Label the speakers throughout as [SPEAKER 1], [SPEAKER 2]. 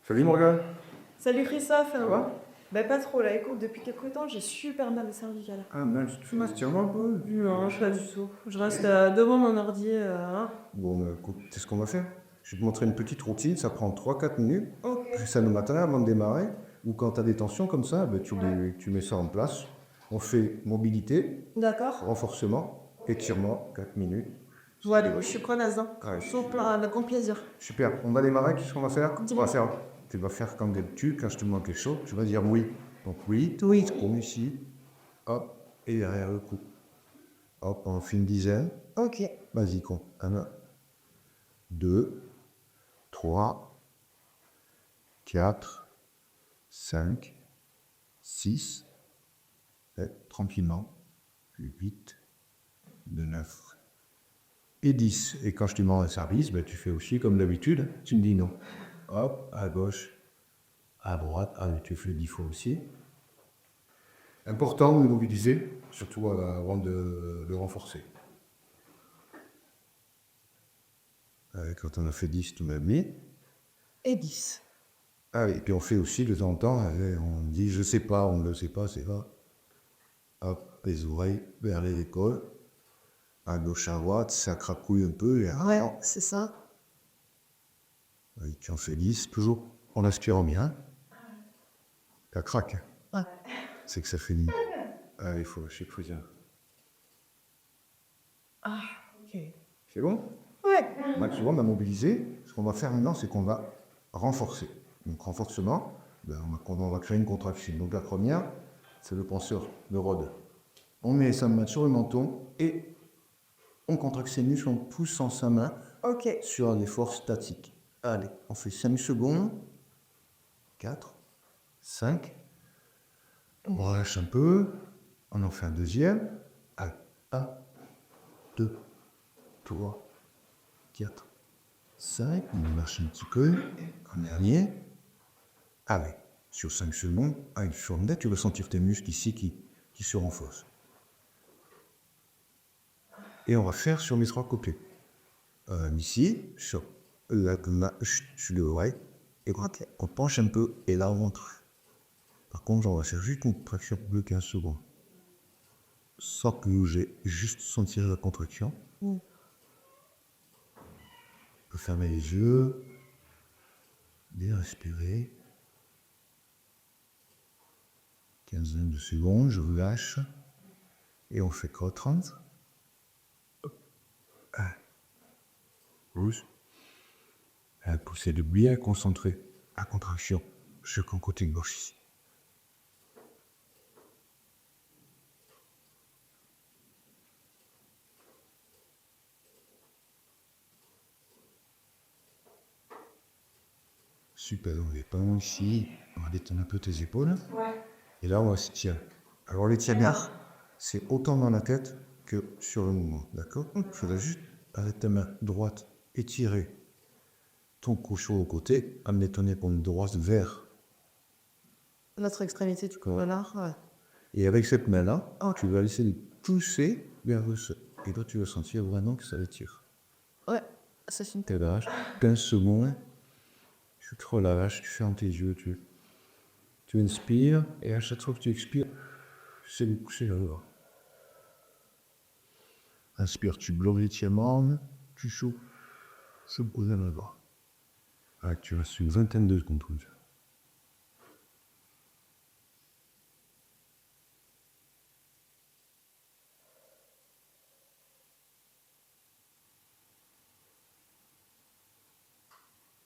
[SPEAKER 1] Salut Morgane.
[SPEAKER 2] Salut Christophe.
[SPEAKER 1] Ça va?
[SPEAKER 2] Bah pas trop là, écoute, depuis quelques temps j'ai super mal au cervical.
[SPEAKER 1] Ah mince, tu m'attires un peu.
[SPEAKER 2] Non, pas du tout. Je reste devant mon ordi. Hein.
[SPEAKER 1] Bon, bah, écoute, c'est ce qu'on va faire. Je vais te montrer une petite routine, ça prend 3 4 minutes.
[SPEAKER 2] Ok.
[SPEAKER 1] Tu fais ça le matin avant de démarrer, ou quand tu as des tensions comme ça, bah, tu mets ça en place. On fait mobilité,
[SPEAKER 2] D'accord.
[SPEAKER 1] renforcement, étirement, 4 minutes.
[SPEAKER 2] Bon allez, je suis preneuse. Hein.
[SPEAKER 1] Ouais,
[SPEAKER 2] Sur plein de grand plaisir.
[SPEAKER 1] super, on va démarrer, qu'est-ce qu'on va faire?
[SPEAKER 2] Dis-moi.
[SPEAKER 1] Tu vas faire comme d'habitude, quand je te demande quelque chose, tu vas dire oui. Donc oui,
[SPEAKER 2] Oui.
[SPEAKER 1] on ici, hop, et derrière le coup. Hop, on fait une dizaine.
[SPEAKER 2] Ok.
[SPEAKER 1] Vas-y, compte. 1, 2, 3, 4, 5, 6, tranquillement, 8, 9 et 10. Et quand je te demande un service, ben, tu fais aussi comme d'habitude, tu me dis non. Hop, à gauche, à droite, tu fais 10 fois aussi. Important de mobiliser, surtout avant de le renforcer. Quand on a fait 10, tu m'as mis.
[SPEAKER 2] Et 10.
[SPEAKER 1] Ah oui, et puis on fait aussi de temps en temps, on dit je sais pas, on ne le sait pas, c'est pas. Hop, les oreilles vers les épaules. À gauche, à droite, ça cracouille un peu. Et
[SPEAKER 2] Ouais, c'est ça.
[SPEAKER 1] tu en fais 10, toujours en aspirant bien. Ça craque.
[SPEAKER 2] Ouais.
[SPEAKER 1] C'est que ça fait 10. Ah, il faut, je sais plus.
[SPEAKER 2] Ah, ok.
[SPEAKER 1] C'est bon?
[SPEAKER 2] Ouais.
[SPEAKER 1] Bah, tu vois, on a mobilisé. Ce qu'on va faire maintenant, c'est qu'on va renforcer. Donc, renforcement, ben, on va créer une contraction. Donc, la première, c'est le penseur, le rod. On met sa main sur le menton et on contracte ses muscles en poussant sa main
[SPEAKER 2] Ok.
[SPEAKER 1] sur un effort statique. Allez, on fait 5 secondes. 4, 5. On relâche un peu. On en fait un deuxième. Allez, 1, 2, 3, 4, 5. On marche un petit peu. Un dernier. Allez, sur 5 secondes, avec sur net, tu vas sentir tes muscles ici qui se renforcent. Et on va faire sur mes 3 côtés. Ici, sur le oreille. Et on penche un peu et là on montre. Par contre, on va faire juste une contraction de 15 secondes. Sans que j'ai juste sentir la contraction. Je peux fermer les yeux. Bien respirer. 15 de secondes, je relâche. Et on fait quoi? 30. 12. Poussez de bien concentrer la contraction sur le côté gauche ici. Super, on détend ici. On va détendre un peu tes épaules.
[SPEAKER 2] Ouais.
[SPEAKER 1] Et là, on va se tirer. Alors, les tirs bien, c'est autant dans la tête que sur le mouvement. D'accord? Il faudra juste, avec ta main droite, étirer ton couchon au côté, amener ton épaule droite vers.
[SPEAKER 2] L'autre extrémité du corps là. Ouais.
[SPEAKER 1] Et avec cette main-là,
[SPEAKER 2] Ok.
[SPEAKER 1] tu vas laisser les pousser vers le sol. Et là, tu vas sentir vraiment que ça l'étire.
[SPEAKER 2] Ouais, ça c'est une.
[SPEAKER 1] Tu relâches 15 secondes. Tu te relâches, tu fermes tes yeux, tu inspires, et à chaque fois que tu expires, c'est le coucher là-bas. Inspire, tu bloques l'étirement, tu souffles, se poser là-bas. Ah, tu restes une vingtaine de secondes comme ça.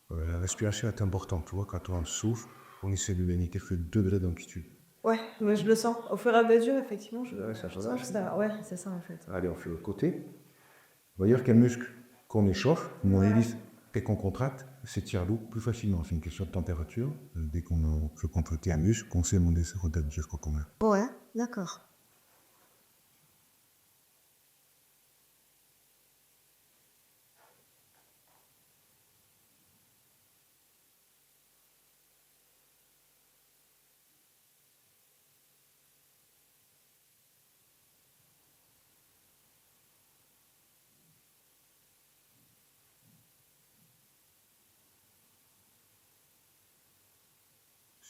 [SPEAKER 1] La respiration est importante, tu vois, quand on souffle, on essaie de gagner quelques degrés d'amplitude.
[SPEAKER 2] Ouais, mais je le sens. Au fur et à mesure, effectivement,
[SPEAKER 1] Ça
[SPEAKER 2] je sens que ça. Ouais, c'est ça en fait.
[SPEAKER 1] Allez, on fait le côté. On va dire quel muscle qu'on échauffe, mon hélice, et qu'on contracte, s'étire l'eau plus facilement. C'est une question de température. Dès qu'on peut contracter un muscle, qu'on sait monter sa rotation, je crois qu'on a.
[SPEAKER 2] Ouais, d'accord.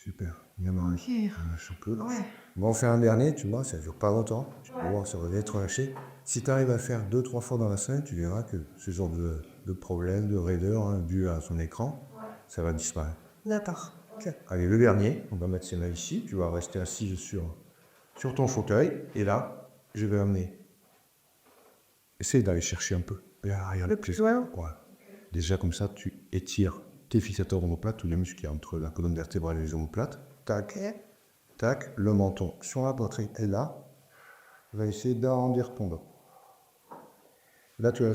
[SPEAKER 1] Super. Bien marré. Un peu.
[SPEAKER 2] Ouais.
[SPEAKER 1] Bon, on fait un dernier, tu vois, ça dure pas longtemps. Tu vas voir, ça va être relâché. Si tu arrives à faire 2-3 fois dans la semaine, tu verras que ce genre de problème, de raideur, hein, dû à son écran, ça va disparaître.
[SPEAKER 2] D'accord.
[SPEAKER 1] Ok. Allez, le dernier, on va mettre ses mains ici. Tu vas rester assis sur ton fauteuil. Et là, je vais amener. Essaye d'aller chercher un peu. Regarde,
[SPEAKER 2] Le plus loin.
[SPEAKER 1] Ouais. Déjà, comme ça, tu étires tes fixateurs omoplates, tous les muscles qu'il y a entre la colonne vertébrale et les omoplates. Tac, tac, le menton sur la poitrine. Et là, on va essayer d'arrondir ton dos. Là, tu vas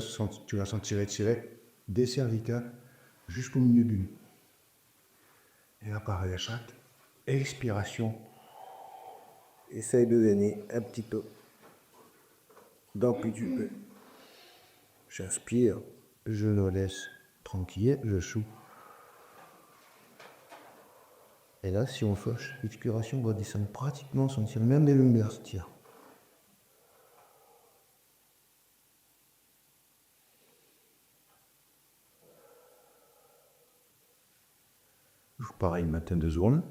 [SPEAKER 1] sentir étirer des cervicales jusqu'au milieu du nez. Et là, pareil à chaque expiration. Essaye de donner un petit peu d'amplitude tu peux. J'inspire, je le laisse tranquille, je souffle. Et là, si on fauche, l'expiration va descendre pratiquement, sentir même les lumières se tirent. Pareil, matin de zone.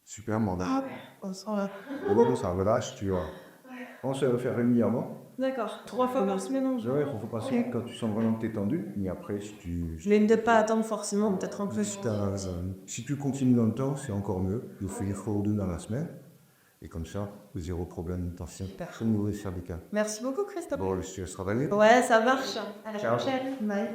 [SPEAKER 1] Super mandat.
[SPEAKER 2] Ah ouais, on sent là.
[SPEAKER 1] Bon, ça relâche, tu vois. On se le faire régulièrement.
[SPEAKER 2] D'accord. 3 fois par semaine.
[SPEAKER 1] Ouais, il faut passer quand tu sens vraiment que tu es tendu. Mais après,
[SPEAKER 2] Je l'ai de pas attendre forcément, peut-être un peu.
[SPEAKER 1] si tu continues dans le temps, c'est encore mieux. Je fais une fois ou deux dans la semaine. Et comme ça, zéro problème de tension.
[SPEAKER 2] Super.
[SPEAKER 1] Comme mauvaise cervicale.
[SPEAKER 2] Merci beaucoup, Christophe.
[SPEAKER 1] Bon, je te laisse travailler.
[SPEAKER 2] Ouais, ça marche. À la
[SPEAKER 1] Ciao.
[SPEAKER 2] prochaine. Bye.